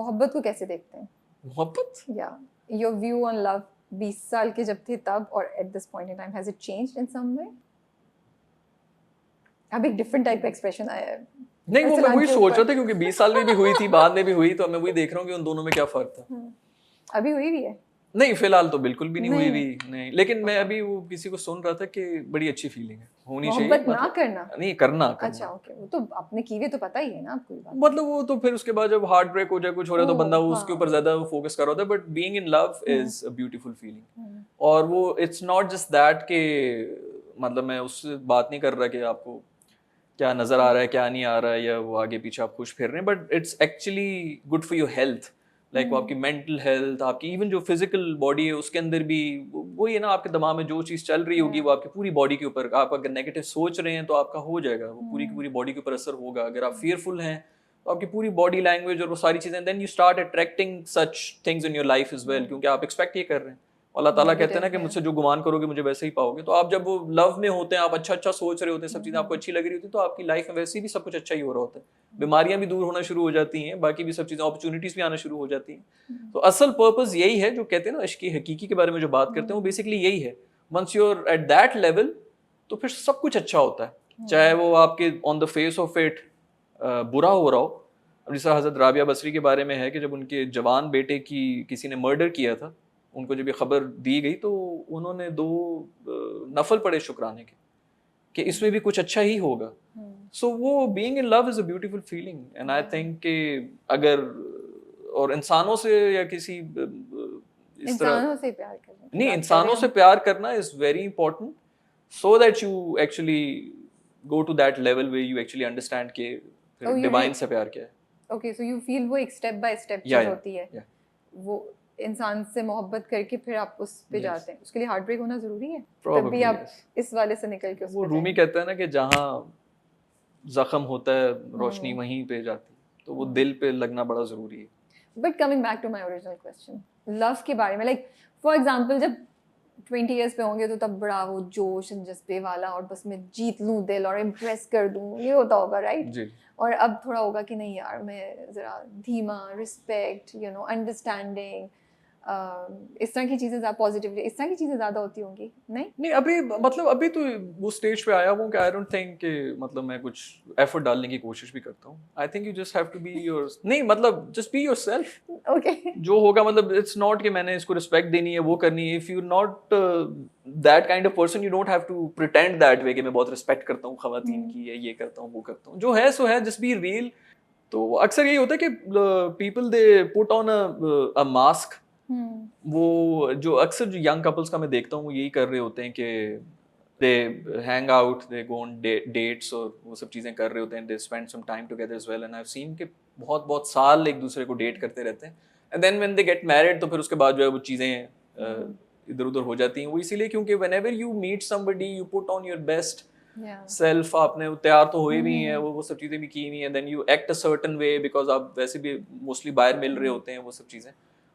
محبت کو کیسے دیکھتے ہیں؟ محبت یا your view on love 20 سال کے جب تھے تب اور at this point in time has it changed in some way؟ اب ایک ڈفرنٹ ٹائپ کا ایکسپریشن آیا ہے. نہیں وہ میں وہی سوچ رہا تھا کیونکہ 20 سال میں بھی ہوئی تھی بعد میں بھی ہوئی تو میں وہی دیکھ رہا ہوں کہ ان دونوں میں کیا فرق تھا. ابھی ہوئی بھی ہے؟ نہیں فی الحال تو بالکل بھی نہیں ہوئی بھی نہیں, لیکن میں ابھی وہ کسی کو سن رہا تھا کہ بڑی اچھی فیلنگ ہے ہونی چاہیے. محبت نہ کرنا نہیں کرنا. اچھا اوکے, وہ تو آپ نے کی ہوئی تو پتہ ہی ہے نا آپ کو. مطلب وہ تو پھر اس کے بعد جب ہارٹ بریک ہو جائے کچھ ہو رہا ہے تو بندہ اس کے اوپر زیادہ فوکس کر رہا ہوتا ہے. But being in love is a beautiful feeling. اور وہ اٹس ناٹ جسٹ دیٹ کہ مطلب میں اس سے بات نہیں کر رہا کہ آپ کو کیا نظر آ رہا ہے کیا نہیں آ رہا ہے یا وہ آگے پیچھے آپ خوش پھر رہے ہیں, but it's actually good for your health. Like وہ آپ کی مینٹل ہیلتھ, آپ کی ایون جو فزیکل باڈی ہے اس کے اندر بھی وہی ہے نا, آپ کے دماغ میں جو چیز چل رہی ہوگی وہ آپ کی پوری باڈی کے اوپر, آپ اگر نیگیٹو سوچ رہے ہیں تو آپ کا ہو جائے گا, وہ پوری کی پوری باڈی کے اوپر اثر ہوگا. اگر آپ فیئرفل ہیں تو آپ کی پوری باڈی لینگویج اور وہ ساری چیزیں, then you start attracting such things in your life as well, کیونکہ آپ ایکسپیکٹ یہ کر رہے ہیں. اللہ تعالیٰ کہتے ہیں نا کہ مجھ سے جو گمان کرو گے مجھے ویسے ہی پاؤ گے. تو آپ جب وہ لو میں ہوتے ہیں, آپ اچھا اچھا سوچ رہے ہوتے ہیں, سب چیزیں آپ کو اچھی لگ رہی ہوتی ہیں, تو آپ کی لائف میں ویسے بھی سب کچھ اچھا ہی ہو رہا ہوتا ہے. بیماریاں بھی دور ہونا شروع ہو جاتی ہیں, باقی بھی سب چیزیں اپرچونیٹیز بھی آنا شروع ہو جاتی ہیں. تو اصل پرپز یہی ہے جو کہتے ہیں نا عشق حقیقی کے بارے میں جو بات کرتے ہیں وہ بیسکلی یہی ہے. Once you are at that level تو پھر سب کچھ اچھا ہوتا ہے, چاہے وہ آپ کے آن دا فیس آف اٹ برا ہو رہا ہو. اب جیسا حضرت رابعہ بصری کے بارے میں ہے کہ جب ان کے جوان بیٹے کی کسی نے مرڈر کیا تھا, ان کو جب یہ خبر دی گئی تو انہوں نے 2 نفل پڑھے شکرانے کے کہ اس میں بھی کچھ اچھا ہی ہوگا. سو وہ being in love is a beautiful feeling. And I think کہ اگر اور انسانوں سے یا کسی اس طرح نہیں, انسانوں سے پیار کرنا is very important so that you actually go to that level where you actually understand کہ ڈیوائن سے پیار کیا ہے. اوکے, سو یو فیل وہ ایک اسٹیپ بائی اسٹیپ چیز ہوتی ہے, وہ انسان سے محبت کر کے پھر آپ اس پہ جاتے ہیں. اس کے لیے ہارٹ بریک ہونا ضروری ہے تبھی آپ اس والے سے نکل کے. وہ رومی کہتا ہے نا کہ جہاں زخم ہوتا ہے روشنی وہیں پہ جاتی ہے, تو وہ دل پہ لگنا بڑا ضروری ہے. But coming back to my original question, love کے بارے میں, لائک فار ایگزامپل جب 20 ایئرس پہ ہوں گے تو تب بڑا وہ جوش جذبے والا اور بس میں جیت لوں دل اور امپریس کر دوں, یہ ہوتا ہوگا رائٹ. جی. اور اب تھوڑا ہوگا کہ نہیں یار میں ذرا دھیما, رسپیکٹ, انڈرسٹینڈنگ, اس طرح کی چیزیں پازیٹیولی اس طرح کی چیزیں زیادہ ہوتی ہوں گی. نہیں ابھی مطلب ابھی تو وہ اسٹیج پہ آیا ہوں کہ آئی ڈونٹ تھنک کہ مطلب میں کچھ ایفرٹ ڈالنے کی کوشش بھی کرتا ہوں. I think you just have to be your, نہیں مطلب just be yourself. Okay, جو ہوگا مطلب اٹس ناٹ کہ میں نے اس کو رسپیکٹ دینی ہے وہ کرنی ہے. If you not that kind of person you don't have to pretend that way کہ میں بہت رسپیکٹ کرتا ہوں خواتین کی, یہ کرتا ہوں وہ کرتا ہوں. جو ہے سو ہے, جسٹ بی ریئل. تو اکثر یہی ہوتا ہے کہ people they put on a mask. وہ جو اکثر جو ینگ کپلس کا میں دیکھتا ہوں وہ یہی کر رہے ہوتے ہیں کہ they hang out, they go on dates اور وہ سب چیزیں کر رہے ہوتے ہیں. They spend some time together as well, and I have seen کہ بہت سال ایک دوسرے کو ڈیٹ کرتے رہتے ہیں. And then when they get married تو پھر اس کے بعد جو ہے وہ چیزیں ادھر ادھر ہو جاتی ہیں. وہ اسی لیے کیونکہ whenever you meet somebody you put on your best self. آپ نے تیار تو ہوئے بھی ہیں, وہ سب چیزیں بھی کی ہوئی ہیں, then you act a certain way because آپ ویسے بھی موسٹلی باہر مل رہے ہوتے ہیں وہ سب چیزیں.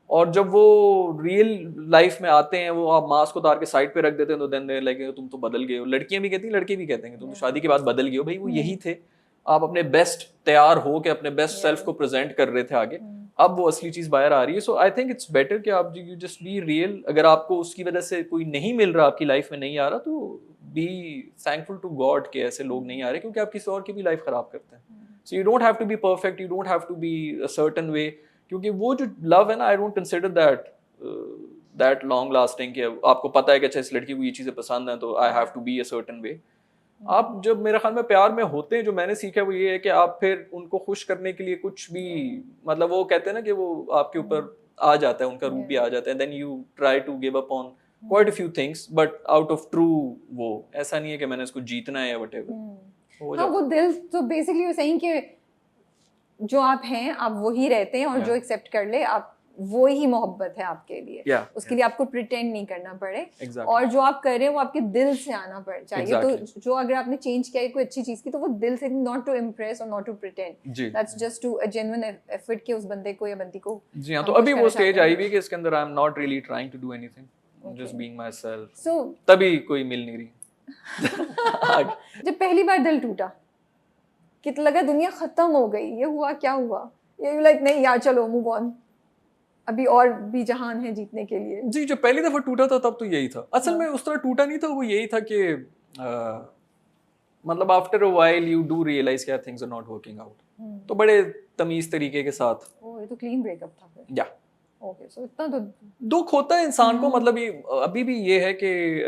اور جب وہ ریئل لائف میں آتے ہیں وہ آپ ماسک اتار کے سائڈ پہ رکھ دیتے ہیں تو دین لائک تم تو بدل گئے ہو. لڑکیاں بھی کہتی ہیں, لڑکے بھی کہتے ہیں کہ تم تو شادی کے بعد بدل گئے ہو. بھائی وہ یہی تھے, آپ اپنے بیسٹ تیار ہو کے اپنے بیسٹ سیلف کو پریزنٹ کر رہے تھے آگے, اب وہ اصلی چیز باہر آ رہی ہے. سو آئی تھنک اٹس بیٹر کہ آپ یو جسٹ بی ریئل. اگر آپ کو اس کی وجہ سے کوئی نہیں مل رہا, آپ کی لائف میں نہیں آ رہا, تو بی تھینکفل ٹو گاڈ کہ ایسے لوگ نہیں آ رہے, کیونکہ آپ کسی اور کی بھی لائف خراب کرتے ہیں. So you don't have to be perfect, you don't have to be a certain way, کیونکہ وہ جو لو ہے نا, I don't consider that long lasting کہ آپ کو پتہ ہے کہ اچھا اس لڑکی کو یہ چیزیں پسند ہیں تو I have to be a certain way. آپ جب میرے خیال میں پیار میں ہوتے ہیں, جو میں نے سیکھا وہ یہ ہے کہ آپ پھر ان کو خوش کرنے کے لیے کچھ بھی مطلب وہ کہتے ہیں نا کہ وہ آپ کے اوپر آ جاتا ہے, ان کا روپ بھی آ جاتا ہے, then you try to give up on quite a few things, but out of true وہ ایسا نہیں ہے کہ میں نے اس کو جیتنا ہے یا وٹ ایور. ہاں, وہ دل تو بیسکلی وہ صحیح کہ جو آپ ہیں آپ وہی رہتے ہیں, اور جو ایکسیپٹ کر لے آپ وہی محبت ہے آپ کے لیے. اس کے لیے آپ کو پریٹینڈ نہیں کرنا پڑے, اور جو آپ کر رہے ہیں وہ آپ کے دل سے آنا چاہیے. تو جو اگر آپ نے چینج کیا ہے کوئی اچھی چیز کی تو وہ دل سے, ناٹ ٹو امپریس اور not to pretend, that's just to a genuine effort کہ اس بندے کو یا بندی کو. جی ہاں, تو ابھی وہ اسٹیج آئی ہوئی کہ اس کے اندر I am not really trying to do anything, just being myself. So تبھی کوئی مل نہیں رہی. جب پہلی بار دل ٹوٹا کہ لگا دنیا ختم ہو گئی, یہ ہوا کیا ہوا, یہ لائک نہیں یار چلو موو آن, ابھی اور بھی جہان ہے جیتنے کے لیے. جی جو پہلی دفعہ ٹوٹا تھا تب تو یہی تھا اصل میں, اس طرح ٹوٹا نہیں تھا, وہ یہی تھا کہ مطلب after a while you do realize کہ things are not working out, تو بڑے تمیز طریقے کے ساتھ. یہ تو کلین بریک اپ تھا پھر. یا اوکے, سو اتنا تو دکھ ہوتا ہے انسان کو, مطلب ابھی بھی یہ ہے کہ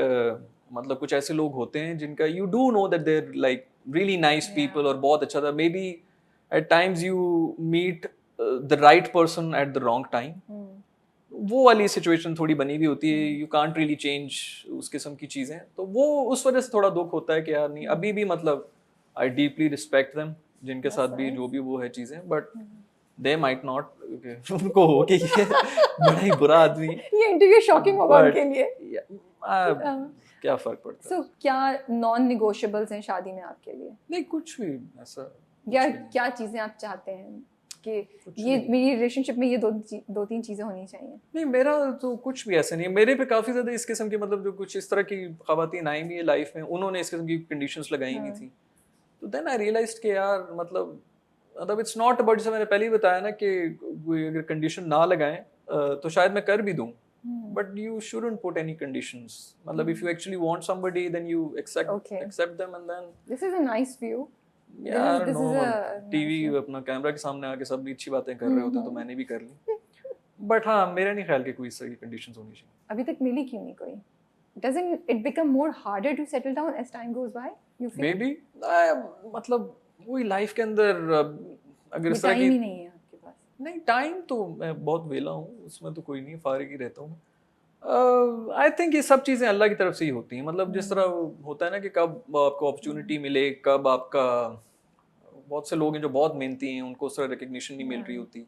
مطلب کچھ ایسے لوگ ہوتے ہیں جن کا you do know that they are like really nice people اور بہت اچھا تھا, may be at times you meet the right person at the wrong time, وہ والی سچویشن تھوڑی بنی ہوئی ہوتی ہے, یو کانٹ ریئلی چینج اس قسم کی چیزیں, تو وہ اس وجہ سے تھوڑا دکھ ہوتا ہے کہ یار نہیں ابھی بھی مطلب آئی ڈیپلی ریسپیکٹ دیم جن کے ساتھ بھی جو بھی وہ ہے چیزیں, بٹ دے مائٹ ناٹ, ان کو ہو کہ یہ بڑا ہی برا آدمی, یہ انٹرویو شاکنگ ہوگا ان کے لیے, کیا فرق پڑتا ہے. سو کیا نان نیگوشیبلز ہیں شادی میں آپ کے لیے؟ نہیں کچھ بھی ایسا, یا کیا چیزیں آپ چاہتے ہیں کہ یہ میری ریلیشن شپ میں یہ دو تین چیزیں ہونی چاہیے؟ نہیں میرا تو کچھ بھی ایسا نہیں ہے, میرے پہ کافی زیادہ اس قسم کی مطلب جو کچھ اس طرح کی خواتین آئی ہوئی ہیں لائف میں, انہوں نے اس قسم کی کنڈیشنز لگائی ہوئی تھی, تو دین آئی ریئلائزڈ کہ یار مطلب اٹس ناٹ اباؤٹ, جیسے میں نے پہلے ہی بتایا نا کہ اگر کنڈیشن نہ لگائیں تو شاید میں کر بھی دوں, but you shouldn't put any conditions, مطلب if you actually want somebody then you accept them and then this is a nice view. یار نو ٹی وی اپنا کیمرہ کے سامنے آ کے سب اچھی باتیں کر رہے ہوتے ہیں تو میں نے بھی کر لی, بٹ ہاں میرا نہیں خیال کہ کوئی اس طرح کی کنڈیشنز ہونی چاہیے. ابھی تک ملی کیوں نہیں کوئی؟ doesn't it become more harder to settle down as time goes by, you feel? Maybe مطلب وہی لائف کے اندر اگر اس طرح کی ٹائم ہی نہیں ہے آپ کے پاس. نہیں ٹائم تو میں بہت ویلا ہوں, اس میں تو کوئی نہیں, فارغ ہی رہتا ہوں. آئی تھنک یہ سب چیزیں اللہ کی طرف سے ہی ہوتی ہیں, مطلب جس طرح ہوتا ہے نا کہ کب آپ کو اپرچونٹی ملے, کب آپ کا, بہت سے لوگ ہیں جو بہت محنتی ہیں ان کو اس طرح ریکگنیشن نہیں مل رہی ہوتی,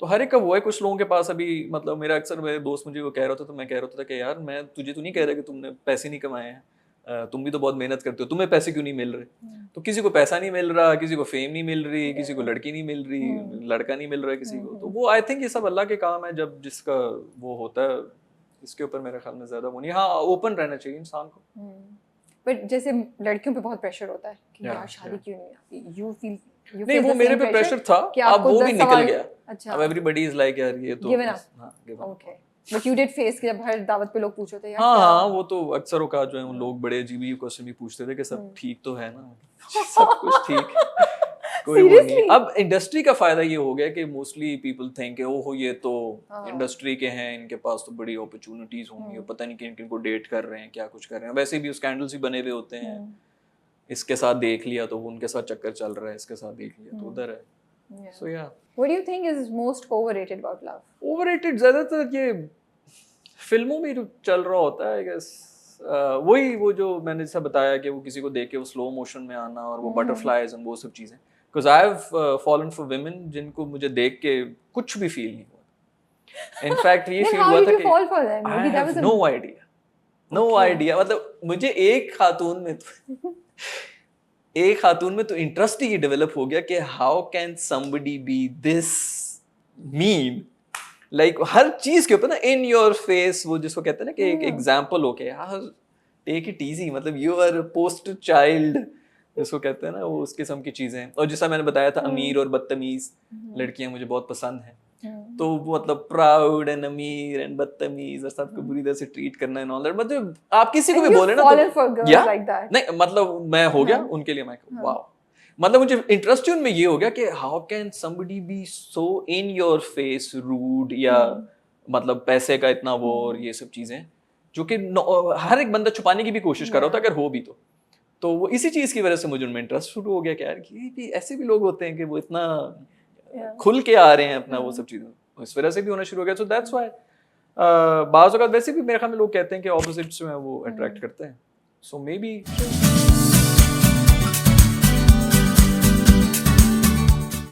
تو ہر ایک کا وہ ہے. کچھ لوگوں کے پاس ابھی مطلب میرا اکثر میرے دوست مجھے وہ کہہ رہا تھا, تو میں کہہ رہا تھا کہ یار میں تجھے تو نہیں کہہ رہا کہ تم نے پیسے نہیں کمائے ہیں, تم بھی تو بہت محنت کرتے ہو, تمہیں پیسے کیوں نہیں مل رہے. تو کسی کو پیسہ نہیں مل رہا, کسی کو فیم نہیں مل رہی, کسی کو لڑکی نہیں مل رہی, لڑکا نہیں مل رہا ہے کسی کو, تو وہ آئی تھنک یہ سب اللہ کے کام ہے, جب جس کا وہ ہوتا ہے اس کے اوپر میرے خیال میں زیادہ وہ نہیں. ہاں اوپن رہنا چاہیے انسان کو. بٹ جیسے لڑکیوں پہ بہت پریشر ہوتا ہے کہ یار شادی کیوں نہیں آتی, یو فیل نہیں وہ میرے پہ پریشر تھا, اب وہ بھی نکل گیا. اب ایوری بڈی از لائک یار یہ تو okay, but you did face کہ جب ہر دعوت پہ لوگ پوچھو تھے. ہاں وہ تو اکثر اوقات جو ہے لوگ بڑے عجیب ہی کوسچن بھی پوچھتے تھے کہ سب ٹھیک تو ہے نا, سب کچھ ٹھیک, کوئی وہ نہیں. اب انڈسٹری کا فائدہ یہ ہو گیا کہ موسٹلی پیپل تھنک اوہ یہ تو انڈسٹری کے ہیں, ان کے پاس تو بڑی اپرچونٹیز ہوں گی, پتہ نہیں کن کو ڈیٹ کر رہے ہیں, کیا کچھ کر رہے ہیں. ویسے بھی اسکینڈلس بھی بنے ہوئے ہوتے ہیں, اس کے ساتھ دیکھ لیا تو ان کے ساتھ چکر چل رہا ہے, اس کے ساتھ دیکھ لیا تو ادھر ہے. So yeah. What do you think is most overrated about love? Overrated زیادہ تر یہ فلموں میں جو چل رہا ہوتا ہے, I guess وہی وہ جو میں نے جیسا بتایا کہ وہ کسی کو دیکھ کے وہ سلو موشن میں آنا اور وہ بٹرفلائز اور وہ سب چیزیں. Because I have fallen for women جن کو مجھے دیکھ کے کچھ بھی فیل نہیں ہوا. In fact یہ فیل ہوا تھا کہ no idea مطلب مجھے ایک خاتون میں تو انٹرسٹ ہی ڈیولپ ہو گیا کہ how can somebody be this mean, like ہر چیز کے اوپر نا ان یور فیس, وہ جس کو کہتے ہیں نا کہ ایک ایگزامپل ہو کے یار ٹیک اٹ ایزی, مطلب یو آر پوسٹ چائلڈ جس کو کہتے ہیں نا, وہ اس قسم کی چیزیں. اور جیسا میں نے بتایا تھا امیر اور بدتمیز لڑکیاں مجھے بہت پسند ہیں, تو مطلب پراؤڈ اینڈ امیر اینڈ بدتمیز اور سب کو بری طرح سے ٹریٹ کرنا ہے, مطلب آپ کسی کو بھی بولے نا نہیں, مطلب میں ہو گیا ان کے لیے, میں واو, مطلب مجھے انٹرسٹ ان میں یہ ہو گیا کہ how can somebody be so in your face rude, یا مطلب پیسے کا اتنا وہ اور یہ سب چیزیں جو کہ ہر ایک بندہ چھپانے کی بھی کوشش کر رہا ہوتا اگر ہو بھی تو وہ اسی چیز کی وجہ سے مجھے ان میں انٹرسٹ شروع ہو گیا کہ یار کہ ایسے بھی لوگ ہوتے ہیں کہ وہ اتنا کھل کے آ رہے ہیں اپنا وہ سب چیزیں, اس وجہ سے بھی ہونا شروع ہو گیا. سو دیٹس وائی بعض اوقات ویسے بھی میرے خیال میں لوگ کہتے ہیں کہ اپوزٹس جو ہیں وہ اٹریکٹ کرتے ہیں. سو مے بی